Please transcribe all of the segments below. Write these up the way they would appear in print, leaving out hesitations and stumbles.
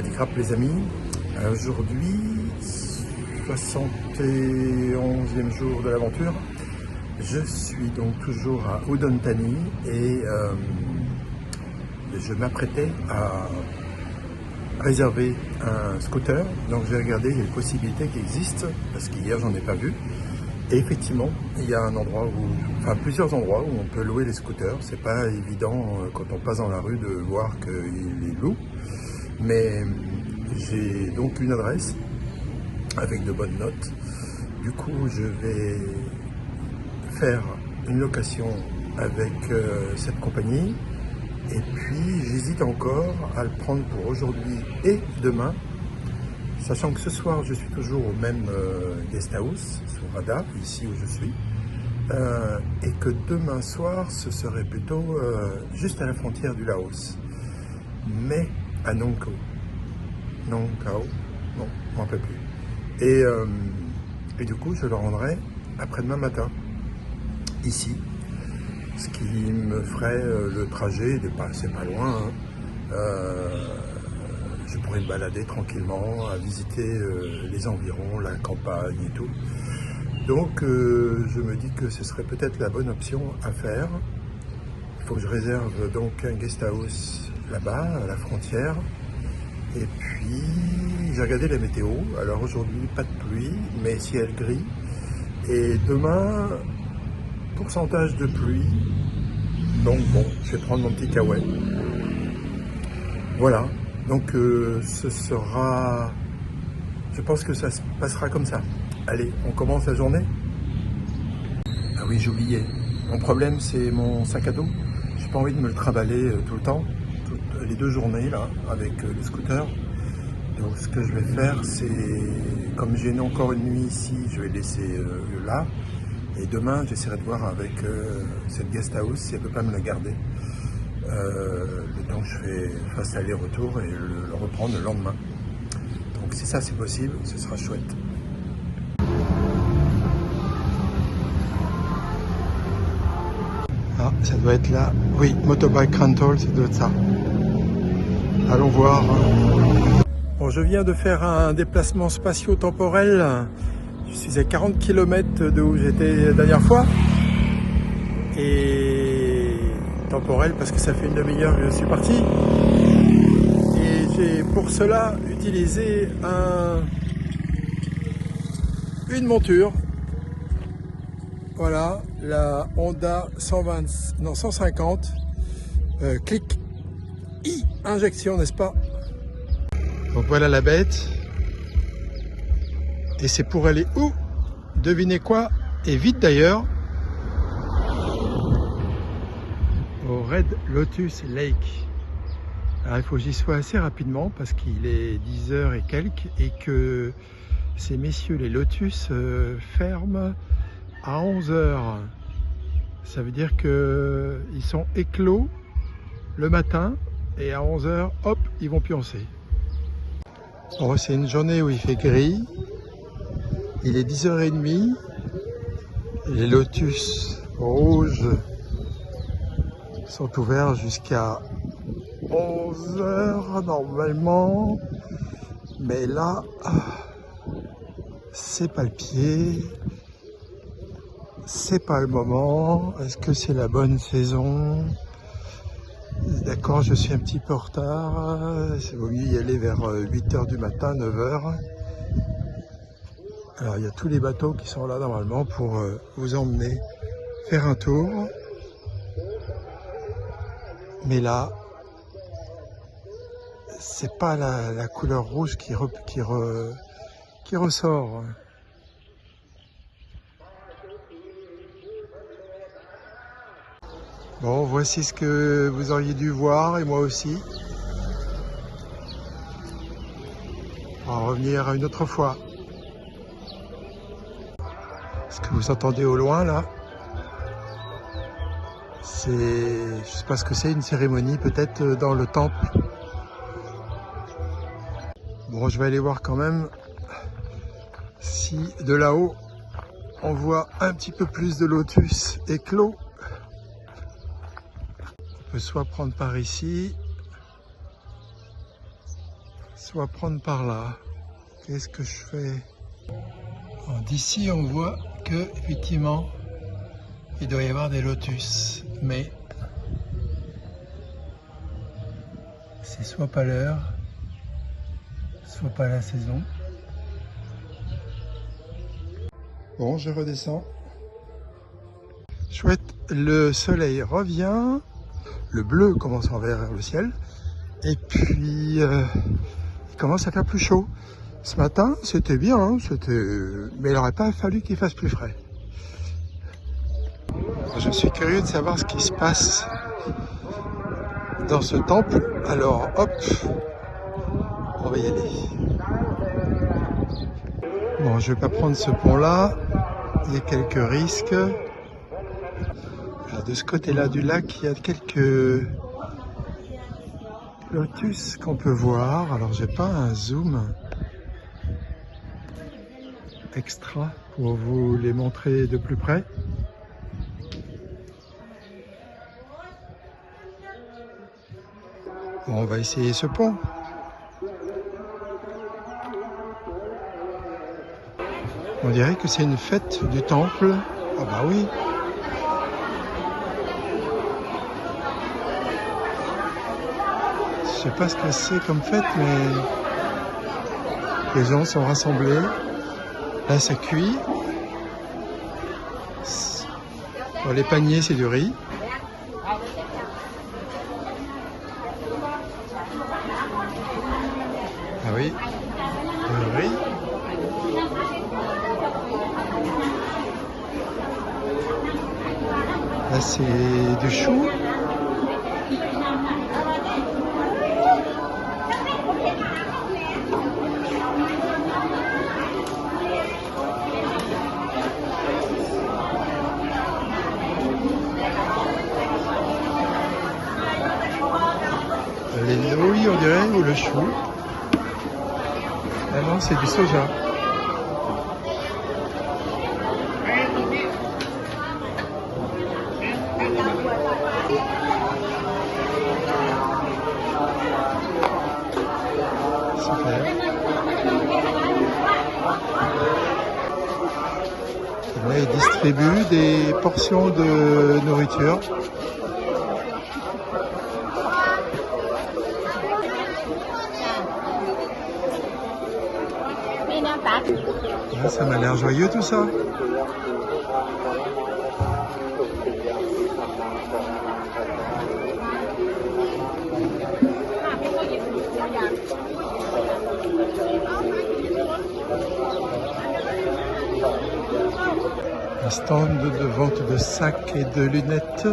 Wadicrap les amis. Aujourd'hui, 71e jour de l'aventure. Je suis donc toujours à Udon-Thani et je m'apprêtais à réserver un scooter. Donc j'ai regardé les possibilités qui existent parce qu'hier j'en ai pas vu. Et effectivement, il y a un endroit plusieurs endroits où on peut louer les scooters. C'est pas évident quand on passe dans la rue de voir qu'ils les louent. Mais j'ai donc une adresse avec de bonnes notes. Du coup, je vais faire une location avec cette compagnie. Et puis, j'hésite encore à le prendre pour aujourd'hui et demain. Sachant que ce soir, je suis toujours au même guest house, sur Rada, ici où je suis. Et que demain soir, ce serait plutôt juste à la frontière du Laos. Mais à Nong Khao. Non, je ne m'en rappelle plus. Et du coup, je le rendrai après-demain matin, ici. Ce qui me ferait le trajet, c'est pas loin, hein. Je pourrais me balader tranquillement, à visiter les environs, la campagne et tout. Donc je me dis que ce serait peut-être la bonne option à faire. Il faut que je réserve donc un guest house là-bas, à la frontière. Et puis j'ai regardé la météo. Alors aujourd'hui, pas de pluie, mais ciel gris. Et demain, pourcentage de pluie. Donc bon, je vais prendre mon petit kawaii. Voilà. Donc ce sera... Je pense que ça se passera comme ça. Allez, on commence la journée. Ah oui, j'oubliais. Mon problème, c'est mon sac à dos. J'ai pas envie de me le trimballer tout le temps, toutes les 2 journées là, avec le scooter. Donc ce que je vais faire, c'est, comme j'ai encore une nuit ici, je vais laisser là. Et demain, j'essaierai de voir avec cette guest house si elle peut pas me la garder. Le temps que je fasse aller-retour et le reprendre le lendemain. Donc si ça c'est possible, ce sera chouette. Ah, ça doit être là. Oui, Motorbike Rental, ça doit être ça. Allons voir. Bon, je viens de faire un déplacement spatio-temporel. Je suis à 40 km de où j'étais la dernière fois. Et temporel parce que ça fait une demi-heure que je suis parti. Et j'ai pour cela utilisé une monture. Voilà, la Honda 150 Click injection, n'est-ce pas? Donc voilà la bête. Et c'est pour aller où? Devinez quoi? Et vite d'ailleurs. Au Red Lotus Lake. Alors il faut que j'y sois assez rapidement parce qu'il est 10h et quelques et que ces messieurs les Lotus ferment à 11h. Ça veut dire qu'ils sont éclos le matin et à 11h, hop, ils vont pioncer. Bon, c'est une journée où il fait gris. Il est 10h30. Les Lotus rouges sont ouverts jusqu'à 11h normalement. Mais là, c'est pas le pied. C'est pas le moment. Est-ce que c'est la bonne saison? D'accord, je suis un petit peu en retard. C'est vaut mieux y aller vers 8h du matin, 9h. Alors il y a tous les bateaux qui sont là normalement pour vous emmener faire un tour. Mais là, c'est pas la couleur rouge qui ressort. Bon, voici ce que vous auriez dû voir, et moi aussi. On va revenir une autre fois. Ce que vous entendez au loin, là, c'est... Je sais pas ce que c'est, une cérémonie, peut-être dans le temple. Bon, je vais aller voir quand même si de là-haut, on voit un petit peu plus de lotus éclos. On peut soit prendre par ici, soit prendre par là. Qu'est-ce que je fais? D'ici, on voit que effectivement, il doit y avoir des lotus, mais c'est soit pas l'heure, soit pas la saison. Bon, je redescends. Chouette, le soleil revient, le bleu commence à envers le ciel, et puis il commence à faire plus chaud. Ce matin, c'était bien, hein, mais il n'aurait pas fallu qu'il fasse plus frais. Je suis curieux de savoir ce qui se passe dans ce temple. Alors, hop, on va y aller. Bon, je vais pas prendre ce pont-là. Il y a quelques risques. Alors, de ce côté-là du lac, il y a quelques lotus qu'on peut voir. Alors, j'ai pas un zoom extra pour vous les montrer de plus près. Bon, on va essayer ce pont. On dirait que c'est une fête du temple. Ah bah oui. Je sais pas ce que c'est comme fête, mais les gens sont rassemblés. Là, ça cuit. Dans les paniers, c'est du riz. Ah oui, du riz. Là, c'est du chou. Les nouilles, on dirait, ou le chou. Ah non, c'est du soja. Super. Là, ils distribuent des portions de nourriture. Là, ça m'a l'air joyeux tout ça. Un stand de vente de sacs et de lunettes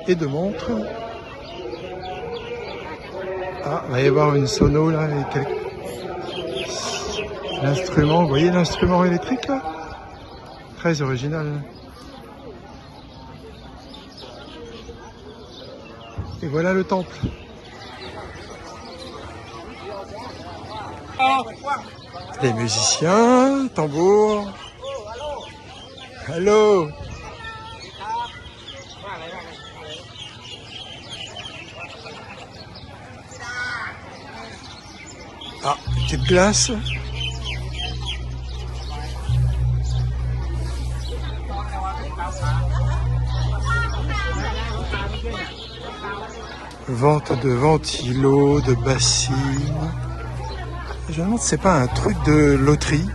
et de montres. Ah, il va y avoir une sono là avec l'instrument. Vous voyez l'instrument électrique là? Très original. Et voilà le temple. Les musiciens, tambours. Hello. Ah, petite glace. Vente de ventilos, de bassines. Je me demande si c'est pas un truc de loterie.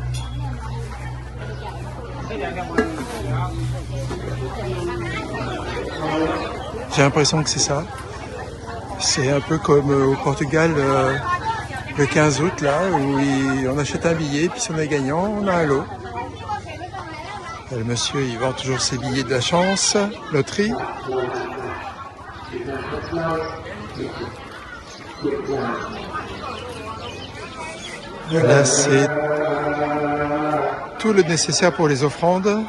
J'ai l'impression que c'est ça. C'est un peu comme au Portugal le 15 août là où on achète un billet puis si on est gagnant on a un lot. Le monsieur il vend toujours ses billets de la chance, loterie. Là c'est tout le nécessaire pour les offrandes.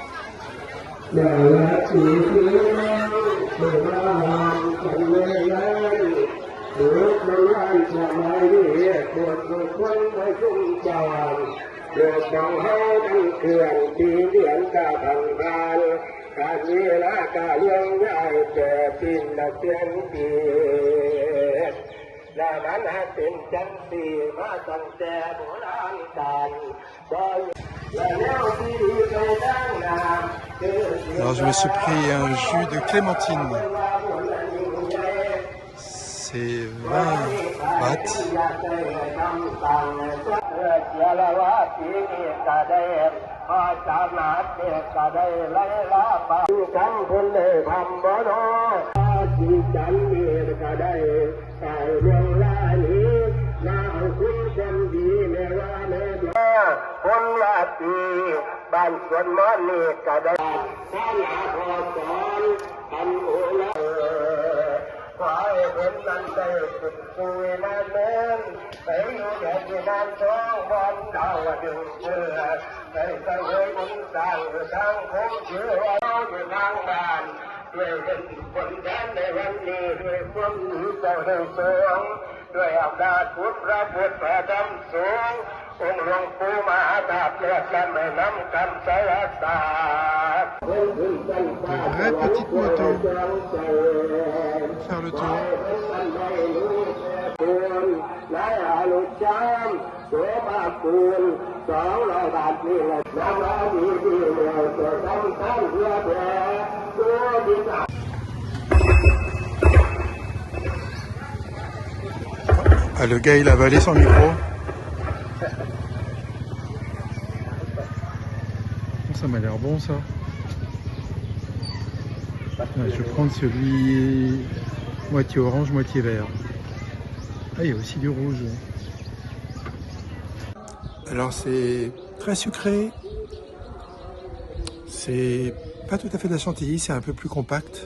แล้วนั้นเป็นจังสีมาตั้งแต่โบราณกาลแล้วที่ดีไปดังนาม Alors je me suis pris un jus de clémentine. C'est 20 bahts. De vraies petites motos pour faire le tour. Ah, le gars il a avalé son micro. Ça m'a l'air bon ça. Ouais, je vais prendre celui moitié orange, moitié vert. Ah, il y a aussi du rouge. Alors c'est très sucré. C'est pas tout à fait de la chantilly, c'est un peu plus compact.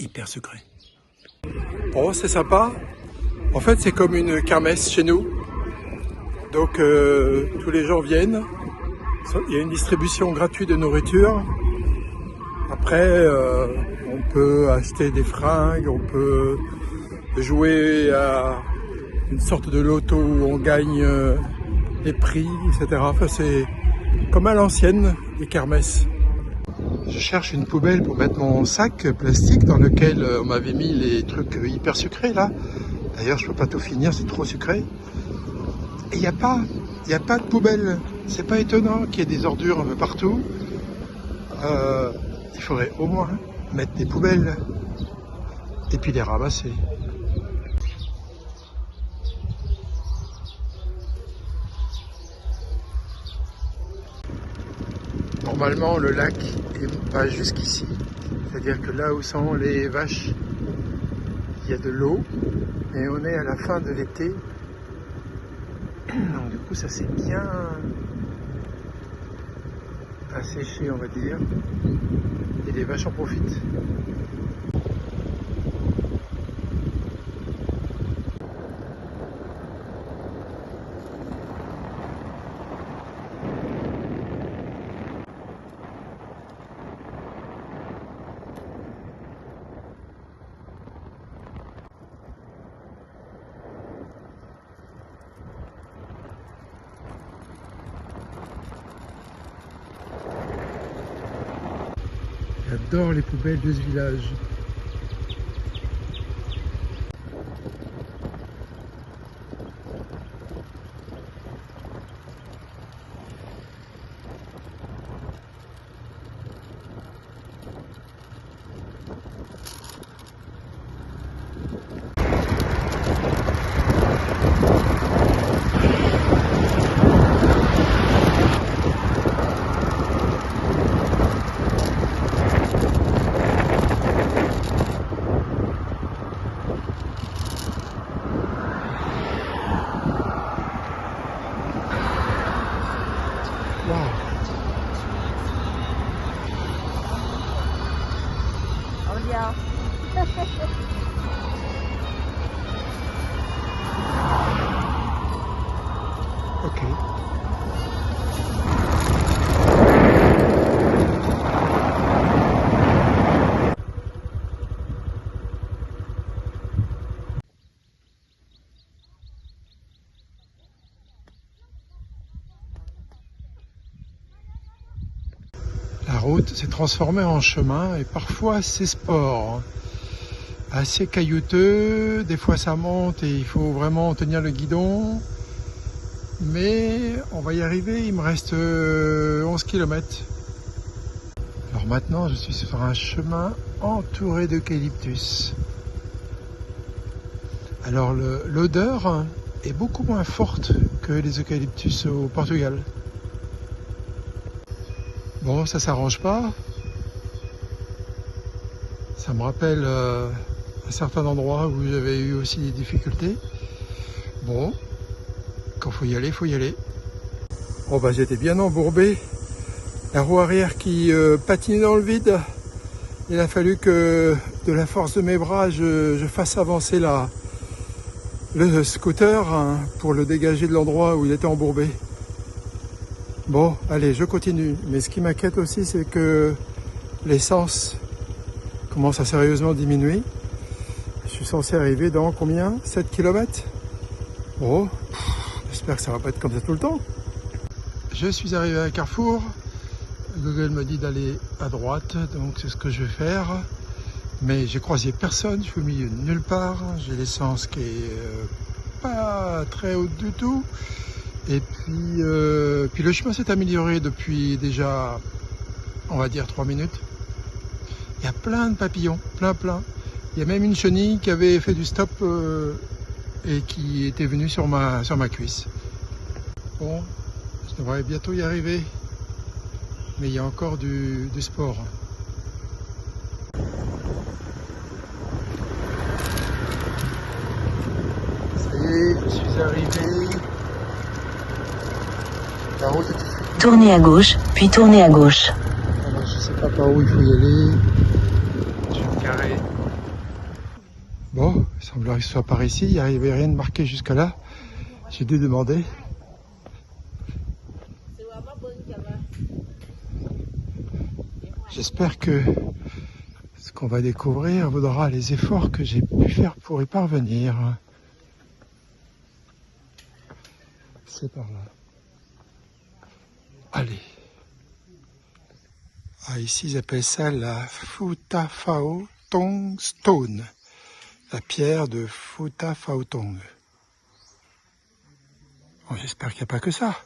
Hyper sucré. Oh, c'est sympa. En fait, c'est comme une kermesse chez nous. Donc, tous les gens viennent. Il y a une distribution gratuite de nourriture. Après, on peut acheter des fringues, on peut jouer à une sorte de loto où on gagne des prix, etc. Enfin, c'est comme à l'ancienne, les kermesses. Je cherche une poubelle pour mettre mon sac plastique dans lequel on m'avait mis les trucs hyper sucrés là. D'ailleurs, je peux pas tout finir, c'est trop sucré. Et il n'y a pas de poubelle. C'est pas étonnant qu'il y ait des ordures un peu partout. Il faudrait au moins mettre des poubelles et puis les ramasser. Normalement, le lac va jusqu'ici. C'est-à-dire que là où sont les vaches, il y a de l'eau. Et on est à la fin de l'été. Donc du coup, ça s'est bien asséché, on va dire. Et les vaches en profitent. J'adore les poubelles de ce village. Ok. route s'est transformée en chemin et parfois c'est sport. Assez caillouteux, des fois ça monte et il faut vraiment tenir le guidon. Mais on va y arriver, il me reste 11 km. Alors maintenant je suis sur un chemin entouré d'eucalyptus. Alors l'odeur est beaucoup moins forte que les eucalyptus au Portugal. Bon, ça s'arrange pas. Ça me rappelle un certain endroit où j'avais eu aussi des difficultés. Bon, quand faut y aller, faut y aller. Bon bah j'étais bien embourbé. La roue arrière qui patinait dans le vide. Il a fallu que de la force de mes bras, je fasse avancer le scooter pour le dégager de l'endroit où il était embourbé. Bon, allez, je continue. Mais ce qui m'inquiète aussi, c'est que l'essence commence à sérieusement diminuer. Je suis censé arriver dans combien? 7 km? Bon, j'espère que ça va pas être comme ça tout le temps. Je suis arrivé à Carrefour. Google me dit d'aller à droite, donc c'est ce que je vais faire. Mais j'ai croisé personne, je suis au milieu de nulle part. J'ai l'essence qui est pas très haute du tout. Et puis le chemin s'est amélioré depuis déjà, on va dire 3 minutes. Il y a plein de papillons, plein. Il y a même une chenille qui avait fait du stop et qui était venue sur ma cuisse. Bon, je devrais bientôt y arriver. Mais il y a encore du sport. Ça y est, je suis arrivé. La route est... Tournez à gauche, puis tournez à gauche. Alors, je sais pas par où il faut y aller. Je vais me garer. Bon, il semblerait que ce soit par ici. Il n'y avait rien de marqué jusqu'à là. J'ai dû demander. J'espère que ce qu'on va découvrir vaudra les efforts que j'ai pu faire pour y parvenir. C'est par là. Allez. Ah, ici, ils appellent ça la Futafao-Tong Stone. La pierre de Futafao-Tong. Bon, j'espère qu'il n'y a pas que ça.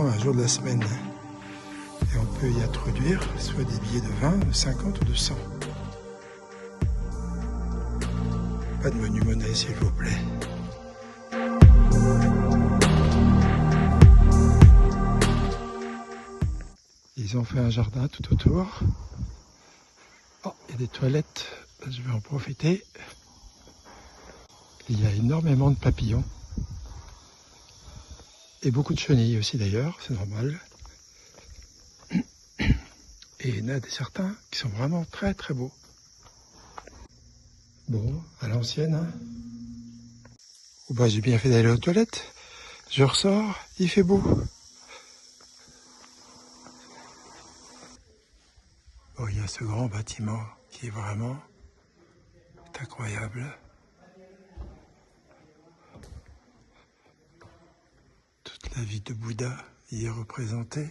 francs un jour de la semaine. Et on peut y introduire soit des billets de 20, de 50 ou de 100. Pas de menu monnaie, s'il vous plaît. Ils ont fait un jardin tout autour. Oh, il y a des toilettes, je vais en profiter. Il y a énormément de papillons. Et beaucoup de chenilles aussi d'ailleurs, c'est normal. Et il y en a certains qui sont vraiment très très beaux. Bon, à l'ancienne. Hein. Oh bah, j'ai bien fait d'aller aux toilettes. Je ressors, il fait beau. Oh, il y a ce grand bâtiment qui est vraiment incroyable. Toute la vie de Bouddha y est représentée.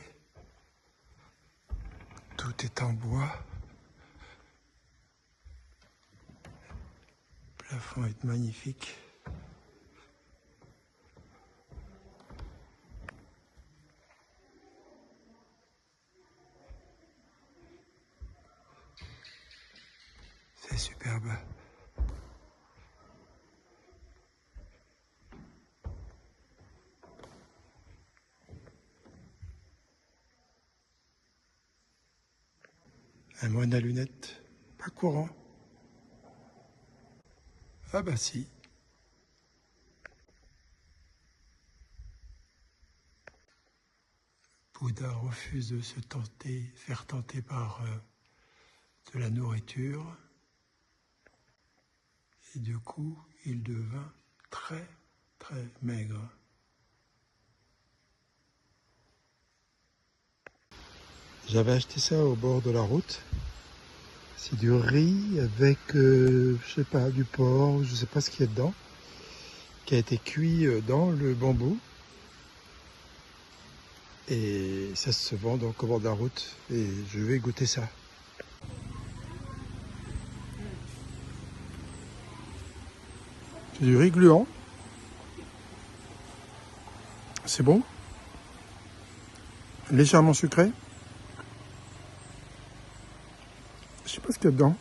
Tout est en bois. Le plafond est magnifique. C'est superbe. Un moine à lunettes, pas courant. Ah bah si. Bouddha refuse de se faire tenter par de la nourriture. Et du coup, il devint très, très maigre. J'avais acheté ça au bord de la route. C'est du riz avec, je sais pas, du porc, je sais pas ce qu'il y a dedans, qui a été cuit dans le bambou. Et ça se vend donc au bord de la route. Et je vais goûter ça. C'est du riz gluant. C'est bon. Légèrement sucré. Je sais pas ce qu'il y a dedans.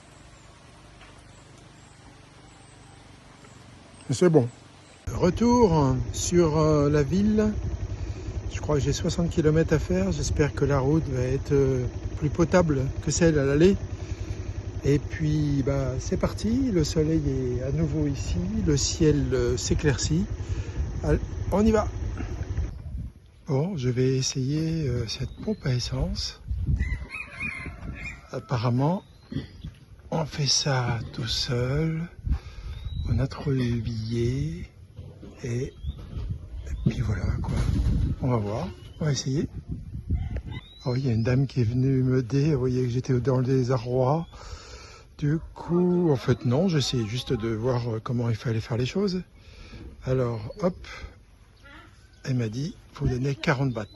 Mais c'est bon. Retour sur la ville. Je crois que j'ai 60 km à faire. J'espère que la route va être plus potable que celle à l'aller. Et puis bah, c'est parti. Le soleil est à nouveau ici. Le ciel s'éclaircit. On y va. Bon, je vais essayer cette pompe à essence. Apparemment, on fait ça tout seul. On a trouvé le billet. Et puis voilà quoi. On va voir. On va essayer. Oh, il y a une dame qui est venue m'aider. Vous voyez que j'étais dans le désarroi. Du coup, en fait non, j'essayais juste de voir comment il fallait faire les choses. Alors, hop. Elle m'a dit, il faut donner 40 bahts.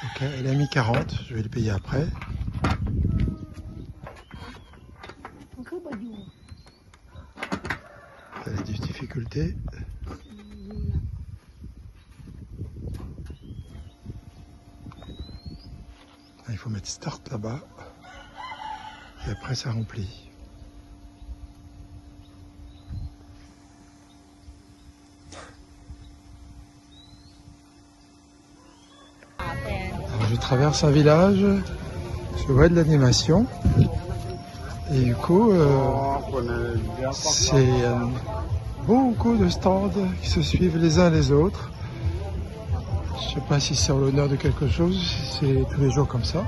Ok, elle a mis 40, je vais le payer après. Elle a des difficultés. Il faut mettre start là-bas. Et après ça remplit. Alors, je traverse un village, je vois de l'animation. Et du coup, c'est beaucoup de stands qui se suivent les uns les autres. Je sais pas si c'est en l'honneur de quelque chose, si c'est tous les jours comme ça.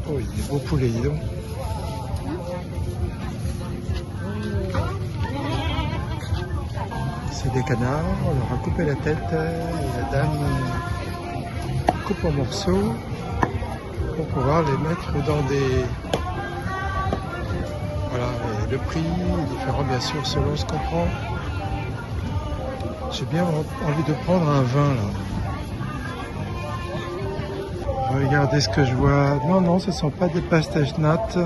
Oh, il y a des beaux poulets, dis donc. C'est des canards, on leur a coupé la tête et la dame coupe en morceaux pour pouvoir les mettre dans des... Voilà, et le prix est différent bien sûr selon ce qu'on prend. J'ai bien envie de prendre un vin là. Regardez ce que je vois. Non, non, ce ne sont pas des pastèches nattes.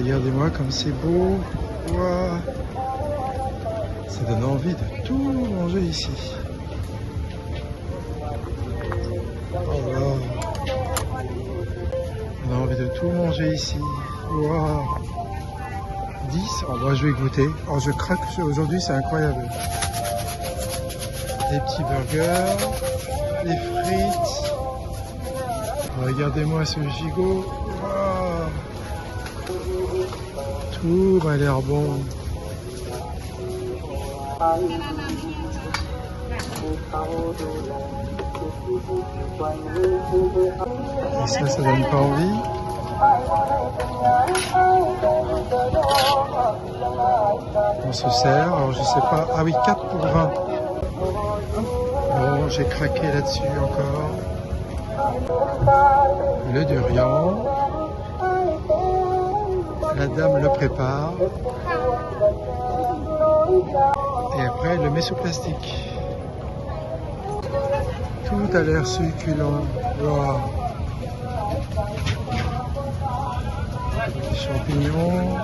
Regardez-moi comme c'est beau. Wow. Ça donne envie de tout manger ici. Oh là. On a envie de tout manger ici. Wow. 10. Oh, moi je vais goûter. Oh, je craque aujourd'hui, c'est incroyable. Des petits burgers, des frites. Regardez-moi ce gigot. Wow. Tout m'a l'air bon. Et ça donne pas envie. On se sert, alors je sais pas. Ah oui, 4 pour 20. Bon, j'ai craqué là-dessus encore. Le durian. La dame le prépare. Et après, elle le met sous plastique. Tout a l'air succulent. Wow. Les champignons.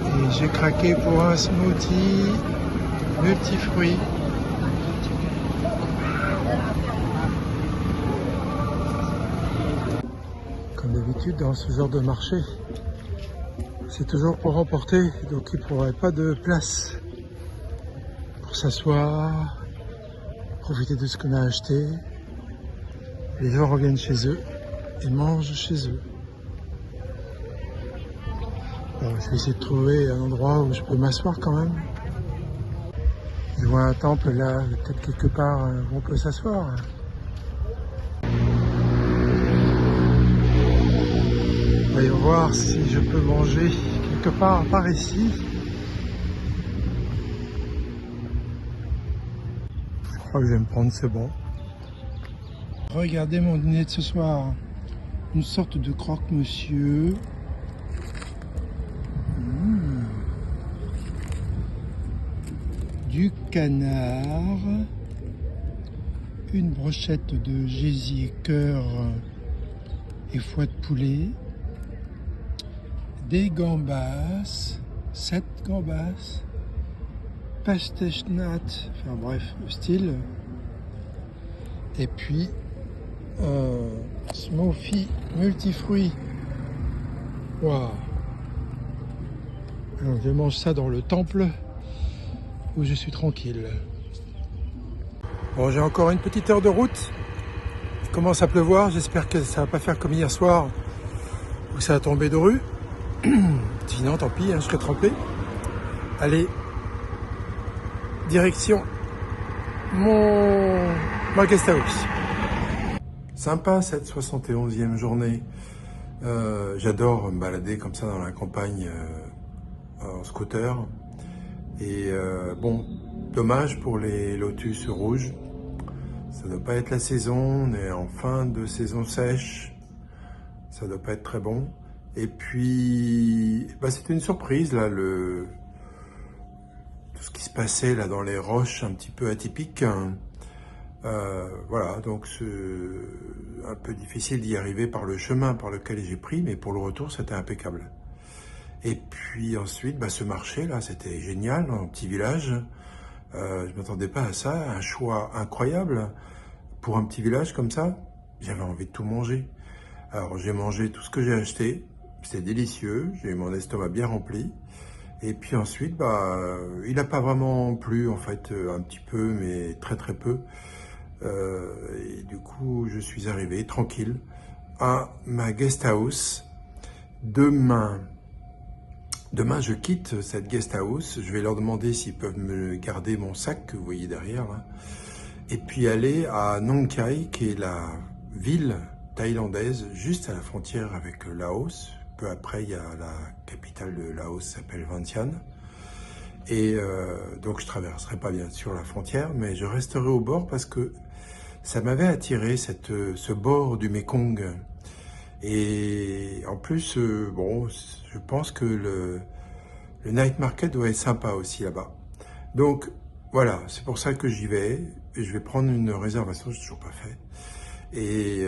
Et j'ai craqué pour un smoothie multifruits. Comme d'habitude dans ce genre de marché, c'est toujours pour emporter, donc il ne faudrait pas de place pour s'asseoir, profiter de ce qu'on a acheté. Les gens reviennent chez eux et mangent chez eux. Alors, je vais essayer de trouver un endroit où je peux m'asseoir quand même. Je vois un temple là, peut-être quelque part où on peut s'asseoir. Voyons voir si je peux manger quelque part par ici. Je crois que je vais me prendre, c'est bon. Regardez mon dîner de ce soir. Une sorte de croque-monsieur. Du canard. Une brochette de gésier, cœur et foie de poulet. Des gambas. 7 gambas. Pastèche-nat. Enfin bref, le style. Et puis smoothie multifruits. Waouh! Alors je mange ça dans le temple où je suis tranquille. Bon, j'ai encore une petite heure de route. Il commence à pleuvoir. J'espère que ça va pas faire comme hier soir où ça a tombé de rue. Sinon, tant pis, hein, je serai trempé. Allez, direction ma guest house. Sympa cette 71e journée. J'adore me balader comme ça dans la campagne en scooter. Et bon, dommage pour les lotus rouges. Ça doit pas être la saison, on est en fin de saison sèche. Ça doit pas être très bon. Et puis, bah, c'était une surprise là, tout ce qui se passait là dans les roches un petit peu atypiques. Voilà, donc c'est un peu difficile d'y arriver par le chemin par lequel j'ai pris, mais pour le retour, c'était impeccable. Et puis ensuite, bah, ce marché là, c'était génial, un petit village. Je m'attendais pas à ça, un choix incroyable pour un petit village comme ça. J'avais envie de tout manger. Alors j'ai mangé tout ce que j'ai acheté, c'était délicieux, j'ai eu mon estomac bien rempli. Et puis ensuite, bah, il n'a pas vraiment plu en fait, un petit peu, mais très très peu. Et du coup, je suis arrivé tranquille à ma guest house. Demain, je quitte cette guest house. Je vais leur demander s'ils peuvent me garder mon sac que vous voyez derrière là. Et puis aller à Nong Khai, qui est la ville thaïlandaise juste à la frontière avec le Laos. Peu après, il y a la capitale de Laos, s'appelle Vientiane. Et donc je traverserai pas bien sûr la frontière, mais je resterai au bord parce que ça m'avait attiré ce bord du Mékong. Et en plus, bon, je pense que le night market doit être sympa aussi là-bas. Donc voilà, c'est pour ça que j'y vais. Et je vais prendre une réservation, je n'ai toujours pas fait. Et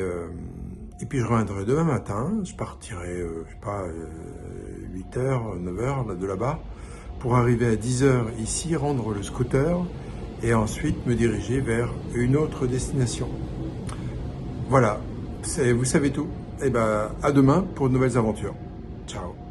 puis je reviendrai demain matin, je partirai, je sais pas, 8h, 9h de là-bas, pour arriver à 10h ici, rendre le scooter, et ensuite me diriger vers une autre destination. Voilà, vous savez tout. Et ben à demain pour de nouvelles aventures. Ciao.